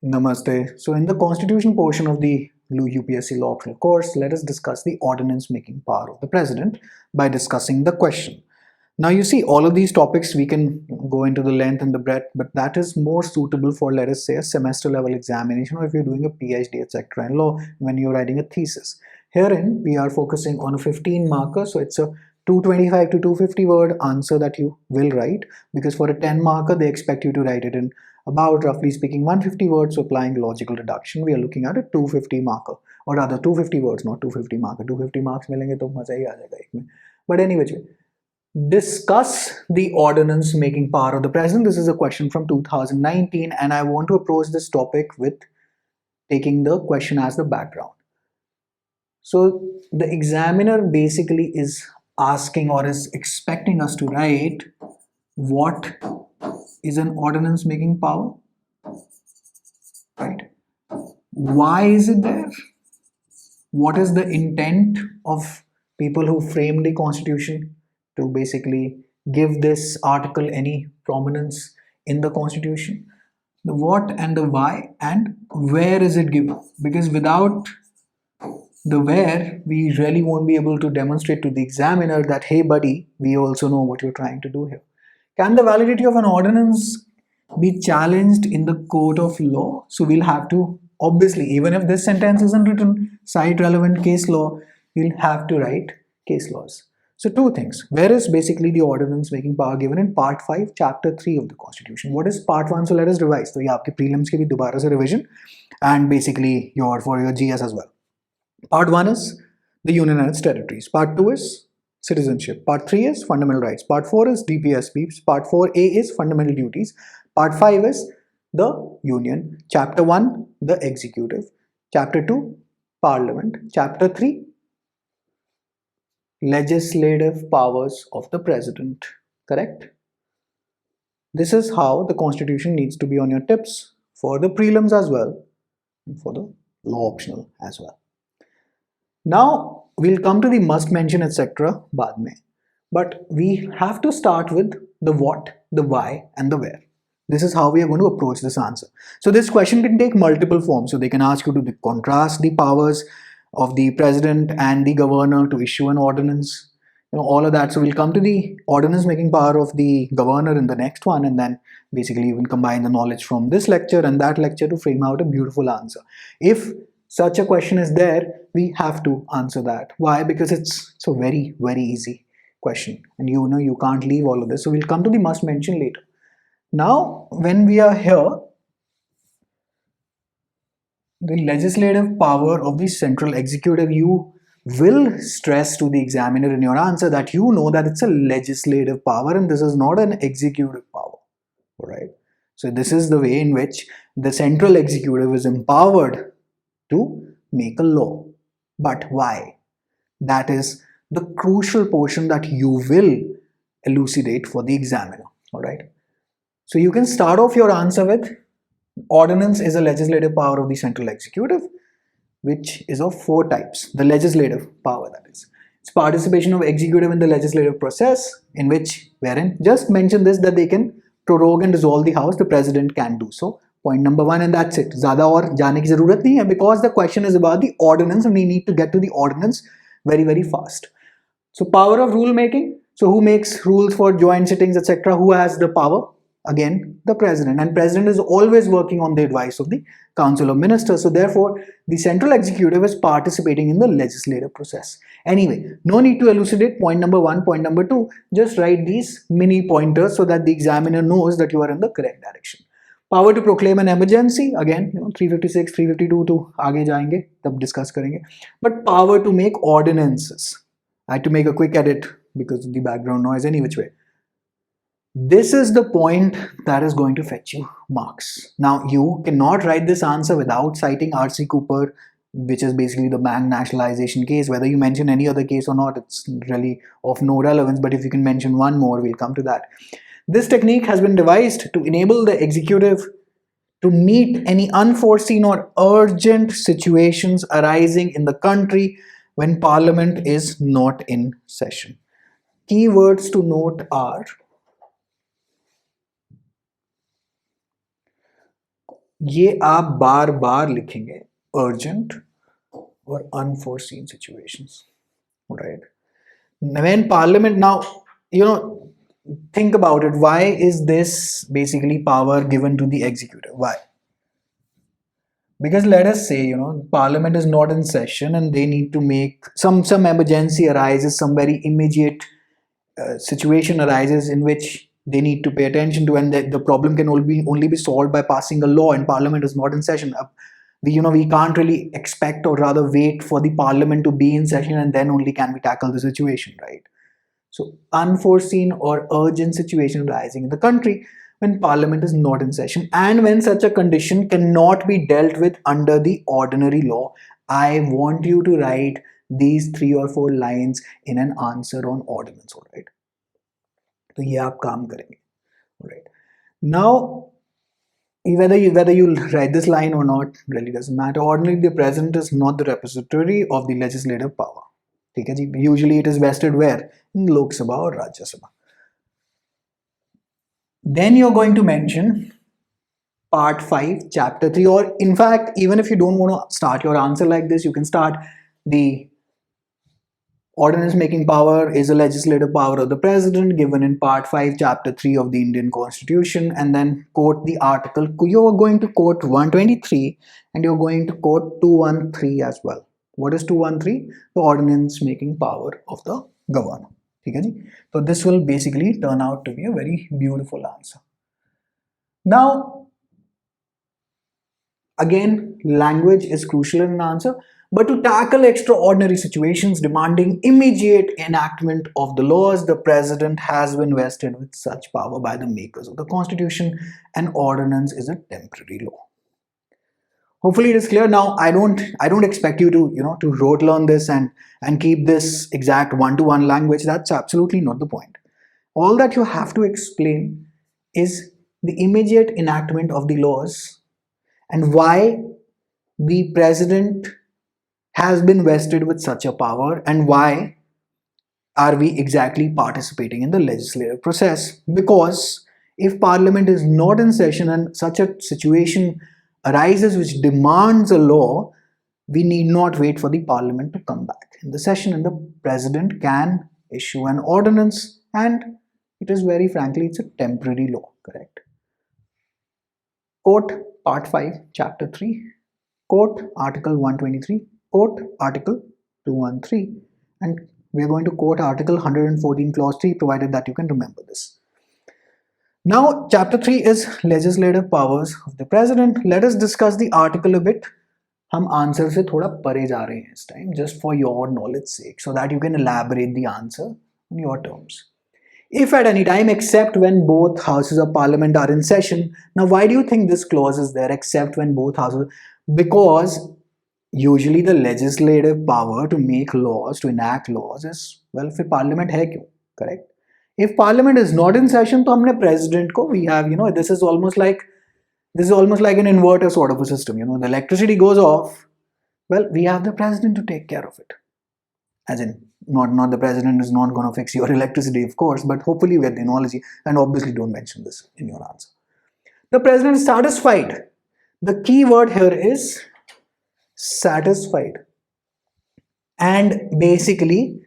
Namaste. So, in the constitution portion of the UPSC law optional course, let us discuss the ordinance making power of the president by discussing the question. Now, you see, all of these topics we can go into the length and the breadth, but that is more suitable for, let us say, a semester level examination, or if you're doing a PhD, etc., in law when you're writing a thesis. Herein, we are focusing on a 15 marker, so it's a 225 to 250 word answer that you will write, because for a 10 marker, they expect you to write it in about, roughly speaking, 150 words. So applying logical reduction, we are looking at a 250 marker, or rather 250 words, not 250 marker. 250 marks मिलेंगे तो मजा ही आ जाएगा एक में. But anyway, discuss the ordinance making power of the president. This is a question from 2019, and I want to approach this topic with taking the question as the background. So the examiner basically is asking or is expecting us to write what is an ordinance making power, right? Why is it there? What is the intent of people who framed the constitution to basically give this article any prominence in the constitution? The what and the why, and where is it given? Because without the where, we really won't be able to demonstrate to the examiner that, hey buddy, we also know what you're trying to do here. Can the validity of an ordinance be challenged in the court of law? So we'll have to, obviously, even if this sentence isn't written, cite relevant case law, you'll have to write case laws. So two things. Where is basically the ordinance making power given in part 5, chapter 3 of the constitution? What is part 1? So let us revise. So ये आपके prelims के भी दोबारा से revision, and basically for your GS as well. Part 1 is the union and its territories. Part 2 is citizenship. Part 3 is fundamental rights. Part 4 is DPSP. Part 4A is fundamental duties. Part 5 is the union. Chapter 1, the executive. Chapter 2, parliament. Chapter 3, legislative powers of the president. Correct? This is how the constitution needs to be on your tips for the prelims as well, and for the law optional as well. Now we'll come to the must mention etc. बाद में. But we have to start with the what, the why, and the where. This is how we are going to approach this answer. So this question can take multiple forms. So they can ask you to contrast the powers of the president and the governor to issue an ordinance. All of that. So we'll come to the ordinance making power of the governor in the next one, and then basically even combine the knowledge from this lecture and that lecture to frame out a beautiful answer. If such a question is there, we have to answer that. Why? Because it's a very, very easy question, and you can't leave all of this. So we'll come to the must mention later. Now, when we are here, the legislative power of the central executive, you will stress to the examiner in your answer that you know that it's a legislative power and this is not an executive power. All right. So this is the way in which the central executive is empowered to make a law. But why? That is the crucial portion that you will elucidate for the examiner. All right. So you can start off your answer with ordinance is a legislative power of the central executive, which is of 4 types. The legislative power, that is, it's participation of executive in the legislative process, in which, wherein, just mention this, that they can prorogue and dissolve the house. The president can do so. Point number 1, and that's it. ज़्यादा और जाने की ज़रूरत नहीं है, because the question is about the ordinance and we need to get to the ordinance very, very fast. So power of rule making. So who makes rules for joint sittings, etc.? Who has the power? Again, the president. And president is always working on the advice of the council of ministers. So therefore, the central executive is participating in the legislative process. Anyway, no need to elucidate point number 1, point number 2. Just write these mini pointers so that the examiner knows that you are in the correct direction. Power to proclaim an emergency, again, 356, 352 to आगे जाएंगे, तब discuss करेंगे. But power to make ordinances. I had to make a quick edit because of the background noise any which way. This is the point that is going to fetch you marks. Now, you cannot write this answer without citing R.C. Cooper, which is basically the bank nationalization case. Whether you mention any other case or not, it's really of no relevance. But if you can mention one more, we'll come to that. This technique has been devised to enable the executive to meet any unforeseen or urgent situations arising in the country when Parliament is not in session. Keywords to note are ये आप बार बार लिखेंगे, urgent or unforeseen situations, right? When parliament, now, you know, think about it, why is this basically power given to the executive? Why? Because let us say, you know, parliament is not in session and they need to make some emergency arises, some very immediate situation arises in which they need to pay attention to, and the problem can only be solved by passing a law, and parliament is not in session. We can't really expect, or rather wait for the parliament to be in session and then only can we tackle the situation, right? So unforeseen or urgent situation arising in the country when parliament is not in session, and when such a condition cannot be dealt with under the ordinary law, I want you to write these 3 or 4 lines in an answer on ordinance, all right? तो ये आप काम करेंगे, right? Now, whether you write this line or not really doesn't matter. Ordinarily, the president is not the repository of the legislative power. ठीक है जी? Usually it is vested where? In Lok Sabha or Rajya Sabha. Then you're going to mention part 5, chapter 3, or in fact, even if you don't want to start your answer like this, you can start the ordinance making power is a legislative power of the president given in part 5, chapter 3 of the Indian Constitution, and then quote the article. You're going to quote 123 and you're going to quote 213 as well. What is 213? The ordinance making power of the governor. ठीक है जी? So this will basically turn out to be a very beautiful answer. Now, again, language is crucial in an answer. But to tackle extraordinary situations demanding immediate enactment of the laws, the president has been vested with such power by the makers of the constitution, and ordinance is a temporary law. Hopefully it is clear. Now, I don't expect you to rote learn this and keep this exact one-to-one language. That's absolutely not the point. All that you have to explain is the immediate enactment of the laws and why the president has been vested with such a power, and why are we exactly participating in the legislative process. Because if parliament is not in session and such a situation arises which demands a law, we need not wait for the parliament to come back in the session, and the president can issue an ordinance, and it is very frankly, it's a temporary law, correct? Quote part 5, chapter 3, quote article 123, quote article 213, and we are going to quote article 114 clause 3, provided that you can remember this. Now, chapter 3 is legislative powers of the president. Let us discuss the article a bit. हम answer से थोड़ा परे जा रहे हैं इस time, just for your knowledge sake, so that you can elaborate the answer on your terms. If at any time, except when both houses of parliament are in session. Now, why do you think this clause is there, except when both houses? Because usually the legislative power to make laws, to enact laws is, well, फिर parliament है क्यों, correct? If parliament is not in session, तो हमने president को, we have, this is almost like an inverter sort of a system. The electricity goes off, well, we have the president to take care of it. As in, not the president is not going to fix your electricity, of course, but hopefully we have the analogy, and obviously don't mention this in your answer. The president is satisfied. The key word here is satisfied. And basically,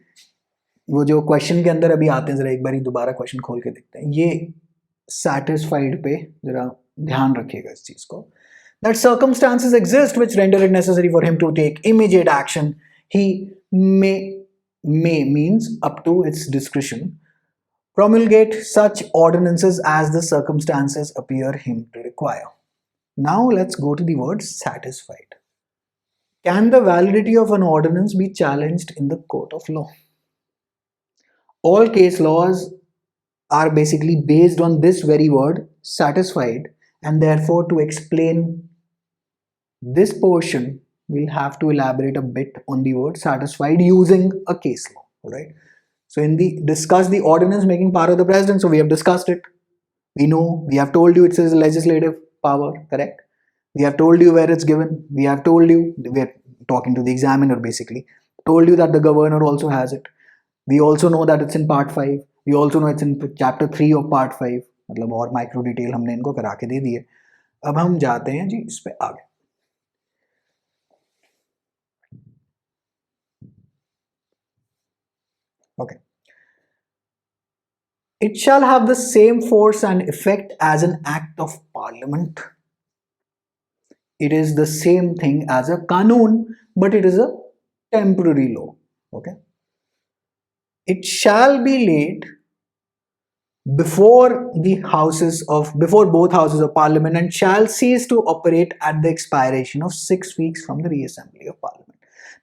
वो जो question के अंदर अभी आते हैं, जरा एक बार दोबारा क्वेश्चन खोल के देखते हैं, ये satisfied पे जरा ध्यान रखिएगा इस चीज को. That circumstances exist which render it necessary for him to take immediate action. He may means up to its discretion, promulgate such ordinances as the circumstances appear him to require. Now let's go to the word satisfied. Can the validity of an ordinance be challenged in the court of law? All case laws are basically based on this very word, satisfied, and therefore to explain this portion, we'll have to elaborate a bit on the word satisfied using a case law, alright? So discuss the ordinance making power of the president, so we have discussed it. We have told you it says legislative power, correct? We have told you where it's given. We have told you, we're talking to the examiner basically, told you that the governor also has it. We also know that it's in part 5. We also know it's in chapter 3 of part 5. मतलब और micro detail हमने इनको करा के दे दिए. अब हम जाते हैं जी इस पे आगे. Okay. It shall have the same force and effect as an act of parliament. It is the same thing as a kanun, but it is a temporary law. Okay. It shall be laid before both houses of parliament and shall cease to operate at the expiration of 6 weeks from the reassembly of parliament.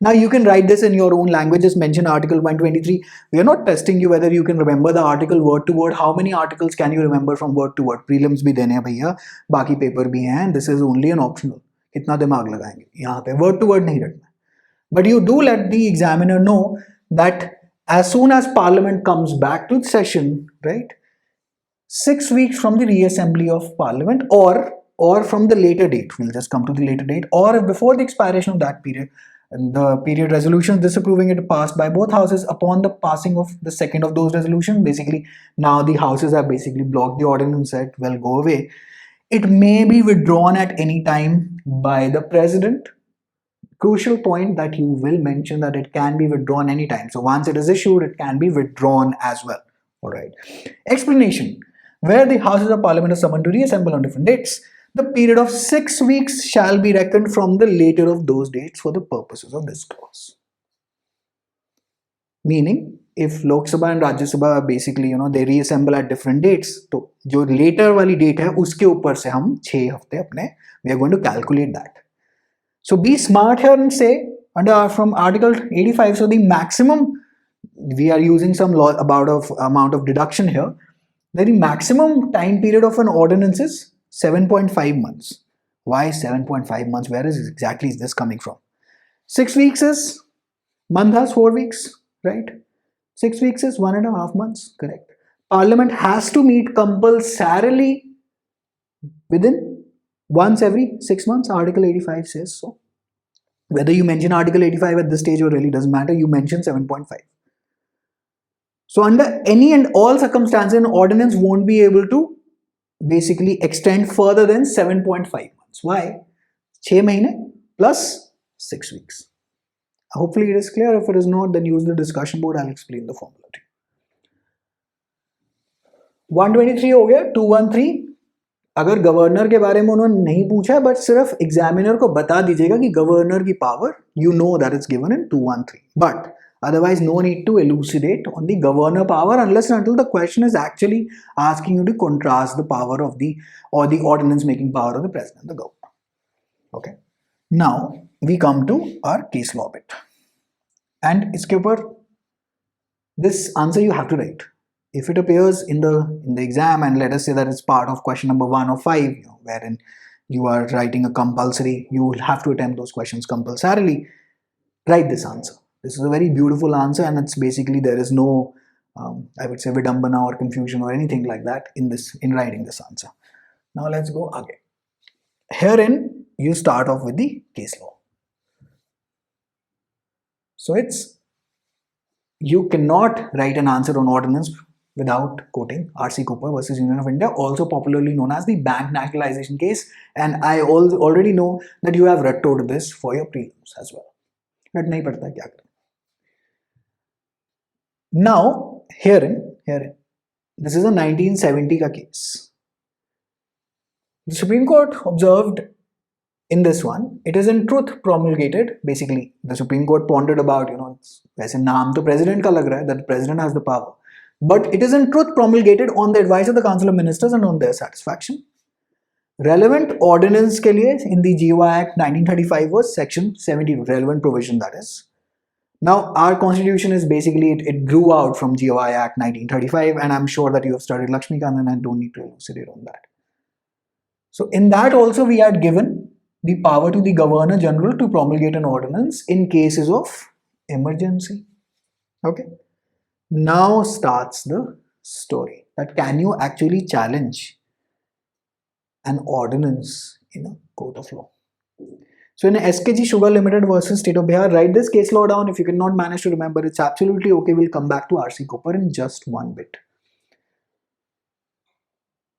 Now you can write this in your own language. Just mention article 123. We are not testing you whether you can remember the article word to word. How many articles can you remember from word to word? Prelims भी देने हैं भैया, बाकी paper भी हैं. This is only an optional. कितना दिमाग लगाएंगे यहाँ पे, word to word नहीं रखना. But you do let the examiner know that as soon as parliament comes back to session, right, 6 weeks from the reassembly of parliament, or from the later date, we'll just come to the later date, or before the expiration of that period, and the period resolutions disapproving it passed by both houses upon the passing of the second of those resolutions. Basically, now the houses have basically blocked the ordinance, said, well, go away. It may be withdrawn at any time by the president. Crucial point that you will mention that it can be withdrawn anytime. So once it is issued, it can be withdrawn as well. All right. Explanation. Where the houses of parliament are summoned to reassemble on different dates, the period of 6 weeks shall be reckoned from the later of those dates for the purposes of this clause. Meaning, if Lok Sabha and Rajya Sabha basically, they reassemble at different dates, तो जो later वाली date है उसके ऊपर से हम 6 हफ्ते अपने, we are going to calculate that. So be smart here and say from Article 85. So the maximum, we are using some law about amount of deduction here. The maximum time period of an ordinance is 7.5 months. Why 7.5 months? Where is exactly is this coming from? 6 weeks is month has 4 weeks, right? 6 weeks is 1.5 months, correct? Parliament has to meet compulsorily within once every 6 months. Article 85 says so. Whether you mention Article 85 at this stage or really doesn't matter, you mention 7.5. So under any and all circumstances, an ordinance won't be able to basically extend further than 7.5 months. Why? 6 mahine plus 6 weeks. Hopefully it is clear. If it is not, then use the discussion board. I'll explain the formula to you. 123 हो गया. 213. अगर governor के बारे में उन्होंने नहीं पूछा, but सिर्फ एग्जामिनर को बता दीजिएगा कि गवर्नर की power, you know that it's given in 213. But otherwise, no need to elucidate on the governor power unless and until the question is actually asking you to contrast the power of the ordinance making power of the president, the governor. Okay. Now we come to our case law bit, and इसके ऊपर this answer you have to write. If it appears in the exam, and let us say that it's part of question number 1 or 5, wherein you are writing a compulsory, you will have to attempt those questions compulsorily. Write this answer. This is a very beautiful answer, and it's basically there is no, I would say, vidambana or confusion or anything like that in writing this answer. Now let's go again. Herein, you start off with the case law. So you cannot write an answer on ordinance without quoting R.C. Cooper versus Union of India, also popularly known as the bank nationalization case. And I already know that you have read this for your prelims as well. But nahi padta kya kare. Now, herein, this is a 1970 ka case. The Supreme Court observed in this one, it is in truth promulgated. Basically, the Supreme Court pondered about, वैसे नाम तो president का लग रहा है, that the president has the power. But it is in truth promulgated on the advice of the Council of Ministers and on their satisfaction. Relevant ordinance के लिए in the GY Act 1935 was section 70, relevant provision that is. Now our constitution is basically, it grew out from GY Act 1935, and I'm sure that you have studied Lakshmikant and I don't need to elucidate on that. So in that also we had given the power to the Governor General to promulgate an ordinance in cases of emergency. Okay. Now starts the story that can you actually challenge an ordinance in a court of law. So in SKG Sugar Limited versus State of Bihar, write this case law down. If you cannot manage to remember, it's absolutely okay. We'll come back to R.C. Cooper in just one bit.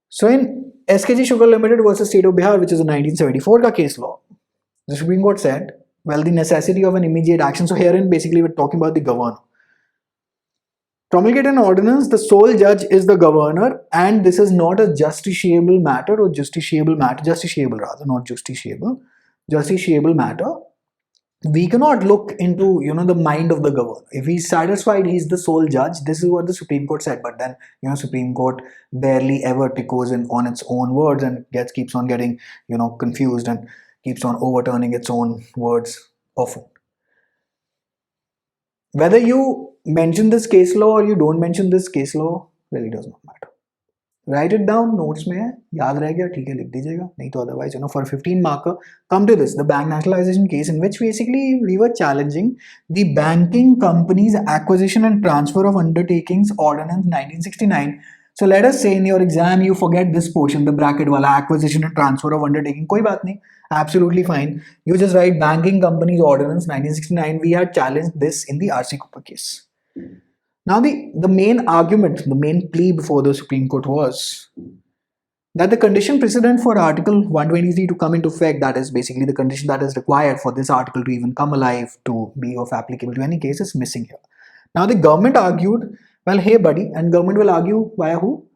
So in SKG Sugar Limited versus State of Bihar, which is a 1974 ka case law, the Supreme Court said, well, the necessity of an immediate action. So herein, basically, we're talking about the governor. Promulgate an ordinance, the sole judge is the governor, and this is not a justiciable matter or justiciable matter, justiciable rather, not justiciable, justiciable matter. We cannot look into, the mind of the governor. If he's satisfied he's the sole judge, this is what the Supreme Court said. But then, Supreme Court barely ever echoes in on its own words and keeps on getting, confused and keeps on overturning its own words often. Whether you mention this case law or you don't mention this case law really does not matter. Write it down, notes में है, याद रह गया ठीक है लिख दीजिएगा, नहीं तो otherwise for 15 marker. Come to this, the bank nationalization case, in which basically we were challenging the Banking Companies Acquisition and Transfer of Undertakings Ordinance 1969. So let us say in your exam you forget this portion, the bracket wala acquisition and transfer of undertaking, कोई बात नहीं, absolutely fine. You just write Banking Companies Ordinance 1969. We had challenged this in the RC Cooper case. Now the main argument, the main plea before the Supreme Court was that the condition precedent for Article 123 to come into effect, that is basically the condition that is required for this article to even come alive to be of applicable to any case, is missing here. Now the government argued, well, hey buddy, and government will argue via who?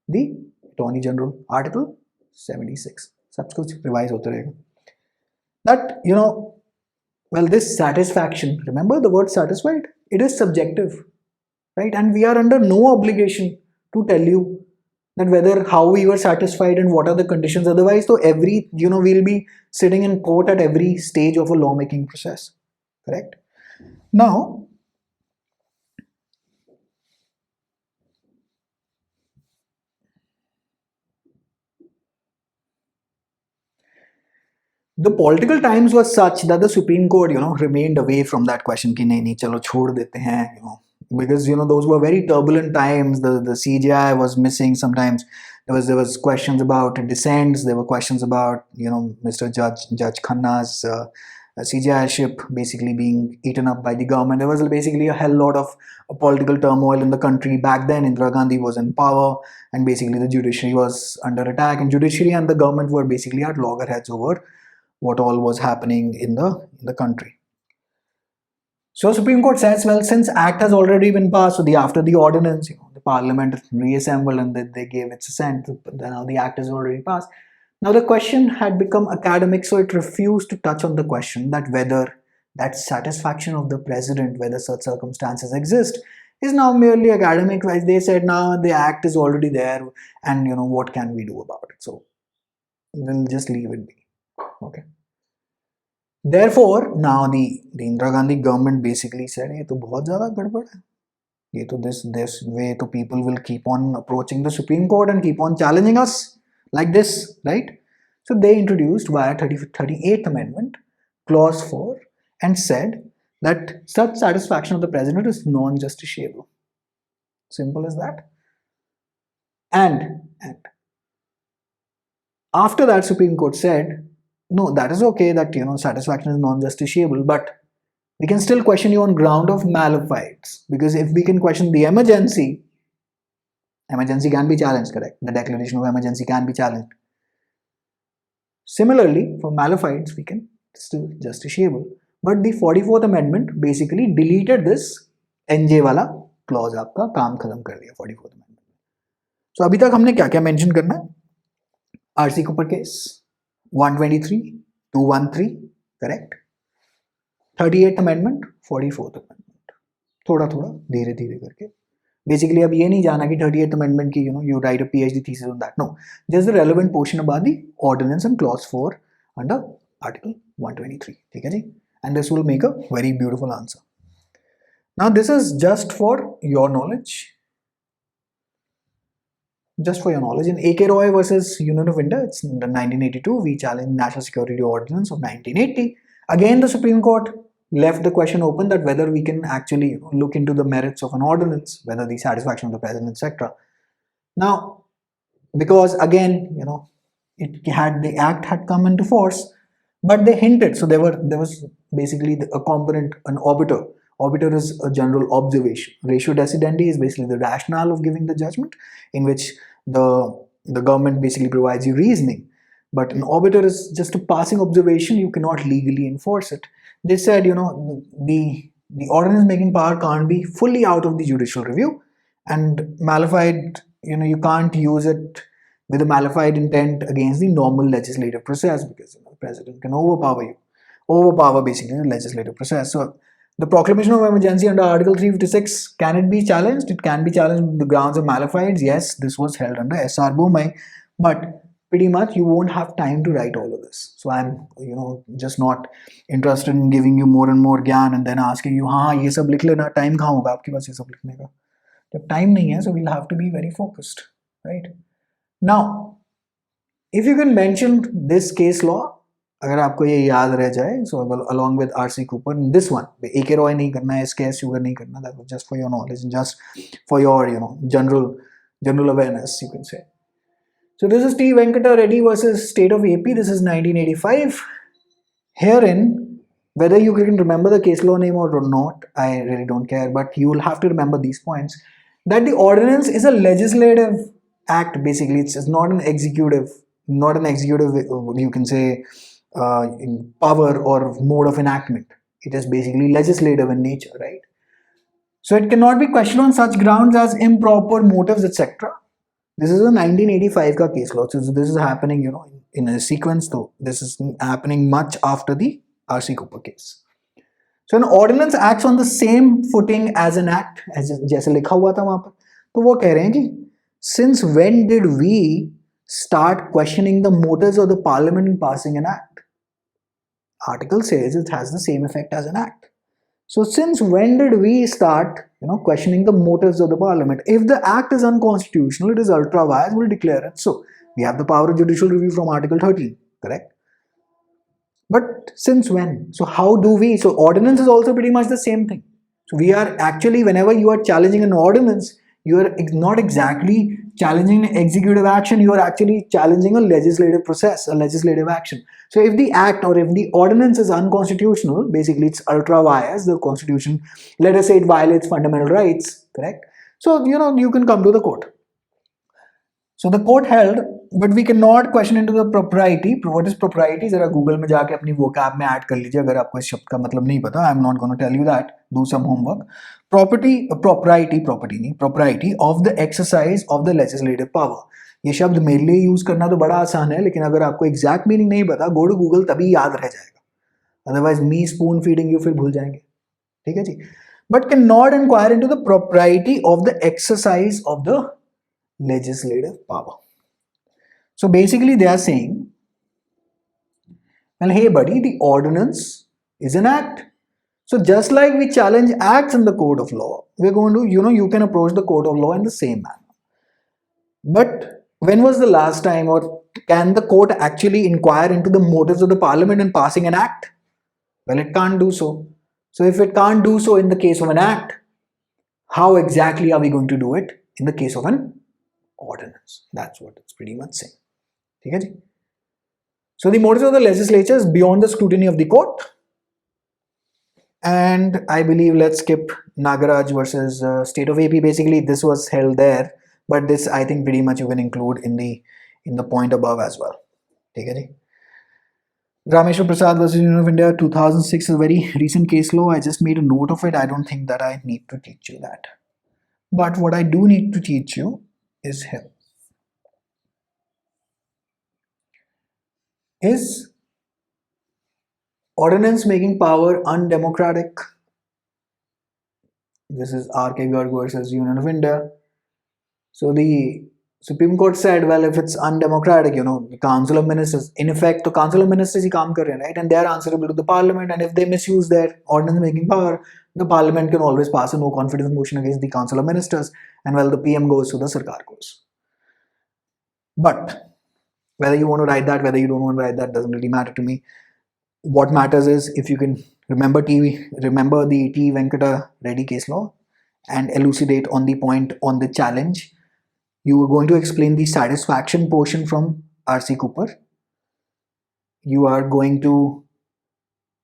The Attorney General, Article 76. Sab kuch revise hote rahega. That, well, this satisfaction, remember the word satisfied? It is subjective. Right? And we are under no obligation to tell you that whether how we were satisfied and what are the conditions. Otherwise, so every, we'll be sitting in court at every stage of a lawmaking process. Correct? Now, the political times was such that the Supreme Court, remained away from that question ki nahi, chalo chhod dete hain, because those were very turbulent times. The CJI was missing sometimes. There was questions about dissents. There were questions about Mr. Judge Khanna's CJI ship basically being eaten up by the government. There was basically a hell lot of political turmoil in the country back then. Indira Gandhi was in power, and basically the judiciary was under attack, and judiciary and the government were basically at loggerheads over what all was happening in the country. So Supreme Court says, well, since Act has already been passed, so after the ordinance, the Parliament reassembled and they gave its assent. Now the Act is already passed. Now the question had become academic, so it refused to touch on the question that whether that satisfaction of the president, whether such circumstances exist, is now merely academic. They said, now the Act is already there, and what can we do about it? So we'll just leave it be. Okay. Therefore, now the Indira Gandhi government basically said, ये तो बहुत ज़्यादा गड़बड़ है. ये तो this way तो people will keep on approaching the Supreme Court and keep on challenging us like this, right? So they introduced via 38th Amendment Clause 4 and said that such satisfaction of the president is non-justiciable. Simple as that. And after that, Supreme Court said, no, that is okay that satisfaction is non-justiciable, but we can still question you on ground of malefides, because if we can question the emergency can be challenged, correct? The declaration of emergency can be challenged. Similarly, for malefides, we can still justiciable. But the 44th Amendment basically deleted this NJ wala clause. आपका काम खत्म कर दिया 44th Amendment. So अभी तक हमने क्या क्या mention करना है? RC Cooper case 123, 213, correct? 38th Amendment, 44th Amendment. थोड़ा थोड़ा धीरे धीरे करके. Basically, अब ये नहीं जाना कि 38th Amendment की you write a PhD thesis on that. No, just the relevant portion about the ordinance and clause 4 under Article 123. ठीक है जी? And this will make a very beautiful answer. Now, this is just for your knowledge. Just for your knowledge, in A.K. Roy versus Union of India, it's in 1982, we challenged National Security Ordinance of 1980. Again, the Supreme Court left the question open that whether we can actually look into the merits of an ordinance, whether the satisfaction of the president, etc. Now, because again, the act had come into force, but they hinted. So there was basically a component, an obiter. Obiter is a general observation. Ratio decidendi is basically the rationale of giving the judgment, in which the the government basically provides you reasoning. But an obiter is just a passing observation, you cannot legally enforce it. They said, the ordinance making power can't be fully out of the judicial review, and malified, you can't use it with a malified intent against the normal legislative process, because the president can overpower basically the legislative process. So the proclamation of emergency under Article 356, can it be challenged? It can be challenged on the grounds of malified. Yes, this was held under SR Bomai, but pretty much you won't have time to write all of this. So I'm, just not interested in giving you more and more ज्ञान and then asking you, हाँ ये सब लिख लेना, time कहाँ होगा आपके पास ये सब लिखने का? जब time नहीं है, so we'll have to be very focused, right? Now, if you can mention this case law, अगर आपको ये याद रह जाए, so along with R.C. Cooper, this one, A.K. Roy नहीं करना है, S.K.S. Sugar नहीं करना, that was just for your knowledge and just for your, general awareness, you can say. So this is T. Venkata Reddy versus State of AP. This is 1985. Herein, whether you can remember the case law name or not, I really don't care, but you will have to remember these points. That the ordinance is a legislative act, basically. It's not an executive, you can say, power or mode of enactment. It is basically legislative in nature, right? So it cannot be questioned on such grounds as improper motives, etc. This is a 1985 ka case law. So this is happening, in a sequence though. This is happening much after the R.C. Cooper case. So an ordinance acts on the same footing as an act, as जैसे लिखा हुआ था वहाँ पर. तो वो कह रहे हैं कि since when did we start questioning the motives of the parliament in passing an act? Article says it has the same effect as an act. So since when did we start, questioning the motives of the parliament? If the act is unconstitutional, it is ultra vires, we'll declare it. So we have the power of judicial review from Article 13, correct? But since when? So how do we? So ordinance is also pretty much the same thing. So we are actually, whenever you are challenging an ordinance, you are not exactly challenging an executive action, you are actually challenging a legislative process, a legislative action. So if the act or if the ordinance is unconstitutional, basically it's ultra vires, the constitution, let us say it violates fundamental rights, correct? So, you can come to the court. So the court held, but we cannot question into the propriety. What is propriety? Zara Google में जाके अपनी vocab में add कर लीजिए अगर आपको इस शब्द का मतलब नहीं पता. I'm not going to tell you that. Do some homework. Propriety of the exercise of the legislative power. ये शब्द मेरे लिए यूज करना तो बड़ा आसान है, लेकिन अगर आपको एग्जैक्ट मीनिंग नहीं पता, गो टू गूगल, तभी याद रह जाएगा. Otherwise me spoon feeding you फिर भूल जाएंगे. ठीक है जी. But cannot inquire into the property of the exercise of the legislative power. So basically they are saying, well, hey buddy, the ordinance is an act. So just like we challenge acts in the court of law, we're going to, you can approach the court of law in the same manner. But when was the last time, or can the court actually inquire into the motives of the parliament in passing an act? Well, it can't do so. So if it can't do so in the case of an act, how exactly are we going to do it in the case of an ordinance? That's what it's pretty much saying. Okay? So the motives of the legislature is beyond the scrutiny of the court. And I believe let's skip Nagaraj versus State of AP. Basically, this was held there, but this I think pretty much you can include in the point above as well. Okay? Rameshwar Prasad versus Union of India 2006 is a very recent case law. I just made a note of it. I don't think that I need to teach you that. But what I do need to teach you is here. Is ordinance making power undemocratic? This is R.K. Garg versus Union of India. So the Supreme Court said, well, if it's undemocratic, the Council of Ministers, in effect, the Council of Ministers ही काम कर रहे हैं, right? And they are answerable to the Parliament. And if they misuse their ordinance making power, the Parliament can always pass a no confidence motion against the Council of Ministers. And well, the PM goes, so the Sarkar goes. But whether you want to write that, whether you don't want to write that, doesn't really matter to me. What matters is if you can remember the T. Venkata Reddy case law and elucidate on the point on the challenge. You are going to explain the satisfaction portion from R.C. Cooper. You are going to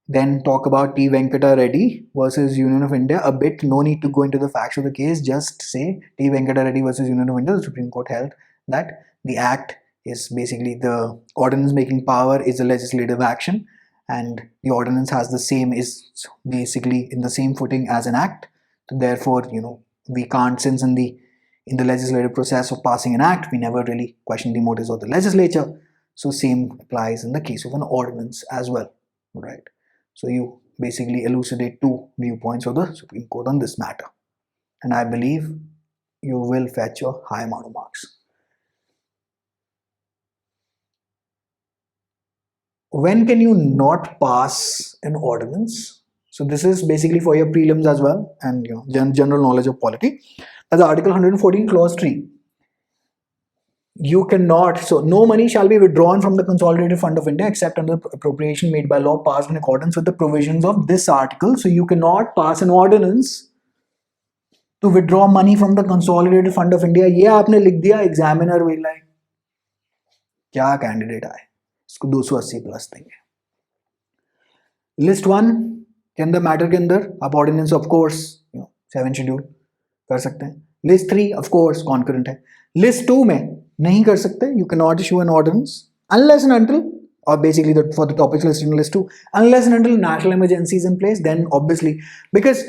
then talk about T. Venkata Reddy versus Union of India a bit. No need to go into the facts of the case. Just say T. Venkata Reddy versus Union of India. The Supreme Court held that the act is basically the ordinance making power is a legislative action, and the ordinance has the same, is basically in the same footing as an act. So therefore, we can't, since in the legislative process of passing an act, we never really question the motives of the legislature. So same applies in the case of an ordinance as well, right? So you basically elucidate two viewpoints of the Supreme Court on this matter, and I believe you will fetch a high amount of marks. When can you not pass an ordinance? So this is basically for your prelims as well, and general knowledge of polity. As Article 114, Clause 3. You cannot, so no money shall be withdrawn from the Consolidated Fund of India except under appropriation made by law passed in accordance with the provisions of this article. So you cannot pass an ordinance to withdraw money from the Consolidated Fund of India. ये आपने लिख दिया, examiner will like, क्या candidate आए, इसको 280 plus देंगे. List 1 के अंदर मैटर के अंदर आप ऑर्डिनेंस ऑफ कोर्स 7 शेड्यूल कर सकते हैं. लिस्ट 3 ऑफ कोर्स कॉन्करेंट है. लिस्ट 2 में नहीं कर सकते. You can not issue an ordinance unless and until, or basically for the topics listed in list 2, unless and until national emergency is in place. Then obviously, because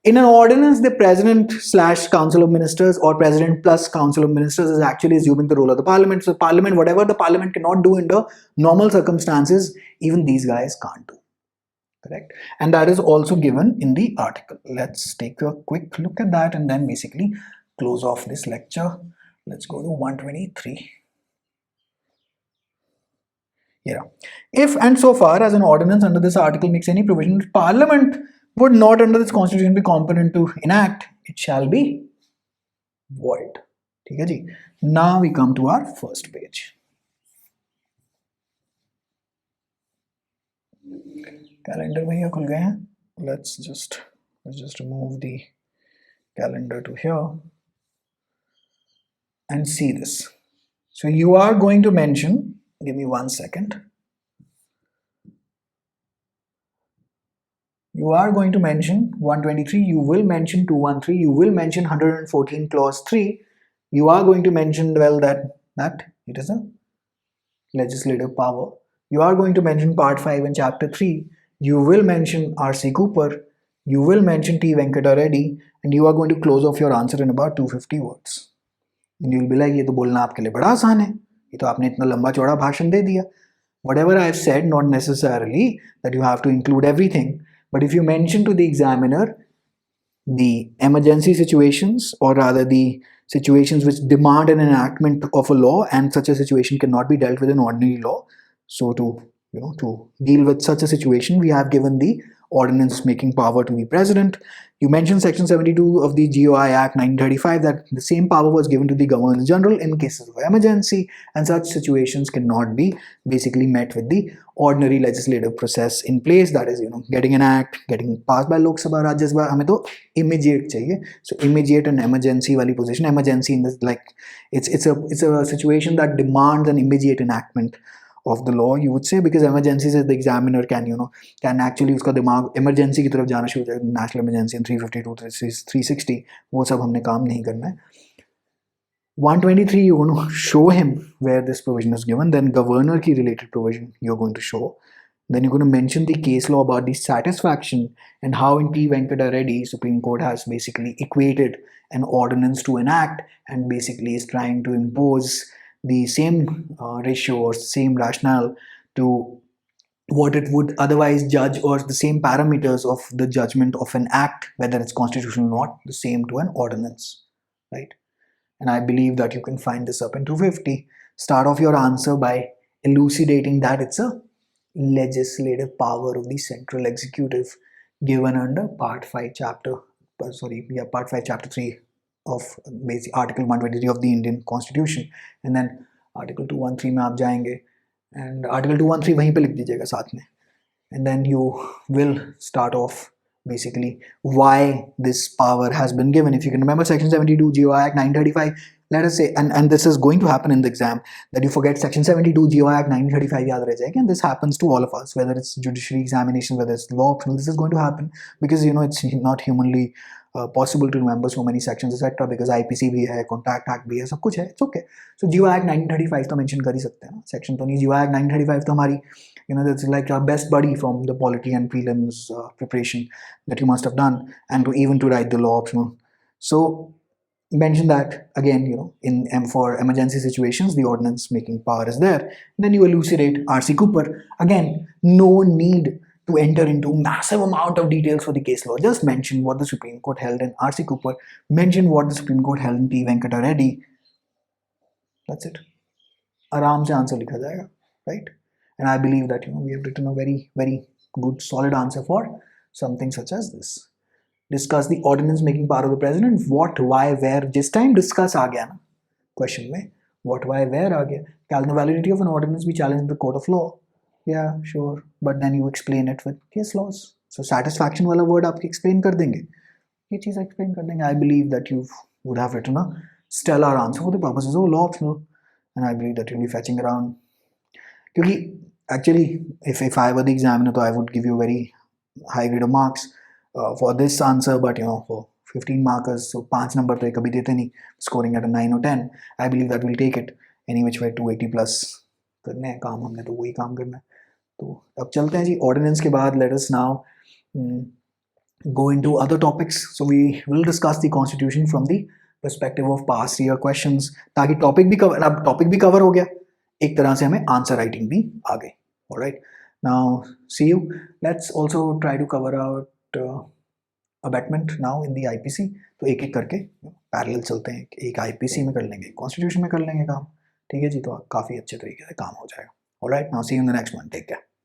in an ordinance, the president / council of ministers or president plus council of ministers is actually assuming the role of the parliament. So parliament, whatever the parliament cannot do in the normal circumstances, even these guys can't do. Correct? And that is also given in the article. Let's take a quick look at that and then basically close off this lecture. Let's go to 123. Yeah. If and so far as an ordinance under this article makes any provision, Parliament would not under this constitution be competent to enact, it shall be void. Okay, now we come to our first page. Calendar में खुल गए हैं. Let's just remove the calendar to here and see this. So you are going to mention, give me 1 second. You are going to mention 123, you will mention 213, you will mention 114 clause 3. You are going to mention, well, that it is a legislative power. You are going to mention part 5 in chapter 3. You will mention R.C. Cooper. You will mention T. Venkata Reddy, and you are going to close off your answer in about 250 words. And you will be like, ये तो बोलना आपके लिए बड़ा आसान है. ये तो आपने इतना लंबा चौड़ा भाषण दे दिया. Whatever I have said, not necessarily that you have to include everything. But if you mention to the examiner the emergency situations, or rather the situations which demand an enactment of a law, and such a situation cannot be dealt with in ordinary law. So to deal with such a situation, we have given the ordinance making power to the president. You mentioned section 72 of the GOI Act 1935 that the same power was given to the Governor General in cases of emergency, and such situations cannot be basically met with the ordinary legislative process in place. That is, getting an act, getting passed by Lok Sabha, Rajya Sabha, हमें तो immediate चाहिए. So immediate and emergency वाली position. Emergency in this, like it's a situation that demands an immediate enactment of the law, you would say, because emergency से the examiner can actually उसका दिमाग emergency की तरफ जाना शुरू हो जाए. National emergency and 352, 360 वो सब हमने काम नहीं करना है. 123, you're going to show him where this provision is given. Then governor की related provision you're going to show. Then you're going to mention the case law about the satisfaction and how in T. Venkata Reddy, Supreme Court has basically equated an ordinance to an act and basically is trying to impose the same ratio or same rationale to what it would otherwise judge, or the same parameters of the judgment of an act, whether it's constitutional or not, the same to an ordinance, right? And I believe that you can find this up in 250. Start off your answer by elucidating that it's a legislative power of the central executive given under part 5 chapter 3 of basic article 123 of the Indian Constitution. And then article 213 में आप जाएंगे and article 213 वहीं पे लिख दीजिएगा साथ में. And then you will start off basically why this power has been given. If you can remember section 72 GOI Act 935, let us say, and this is going to happen in the exam, that you forget section 72 GO Act 1935 yaad reh jayega, and this happens to all of us, whether it's judiciary examination, whether it's law optional. This is going to happen because it's not humanly possible to remember so many sections etc, because IPC भी है, Contact Act भी है, सब कुछ है. It's okay. So GO Act 1935 तो mention कर ही सकते हैं ना, section तो नहीं. GO Act 1935 तो हमारी that's like our best buddy from the polity and prelims preparation that you must have done, and even to write the law optional. So mention that again, for emergency situations, the ordinance making power is there. Then you elucidate RC Cooper. Again, no need to enter into massive amount of details for the case law. Just mention what the Supreme Court held in RC Cooper. Mention what the Supreme Court held in P. Venkata Reddy. That's it. आराम से answer लिखा जाएगा, right? And I believe that we have written a very, very good, solid answer for something such as this. Discuss the ordinance making power of the president. What, why, where. जिस time discuss आ गया ना question में, what, why, where आ गया. Can the validity of an ordinance be challenged in the court of law? Yeah, sure. But then you explain it with case laws. So satisfaction वाला word आपके explain कर देंगे, ये चीज़ explain कर देंगे. I believe that you would have written a stellar answer for the purposes of law optional, and I believe that you'll be fetching around. क्योंकि actually, if I were the examiner, तो I would give you very high grade of marks for this answer, but for 15 markers, so 5 number तो कभी देते नहीं, scoring at a 9 or 10. I believe that we'll take it any which way. 280 plus करने हैं काम, हमने तो वही काम करना है. तो अब चलते हैं जी ऑर्डिनेंस के बाद. let us now go into other topics. So we will discuss the constitution from the perspective of past year questions, ताकि टॉपिक भी कवर, अब टॉपिक भी कवर हो गया, एक तरह से हमें आंसर राइटिंग भी आ गई. Alright, now see you. Let's also try to cover out abatement now in the IPC. तो एक एक करके पैरेलल चलते हैं. एक IPC में कर लेंगे, कॉन्स्टिट्यूशन में कर लेंगे काम. ठीक है जी, तो काफ़ी अच्छे तरीके से काम हो जाएगा. Alright, now see you in the next one. Take care.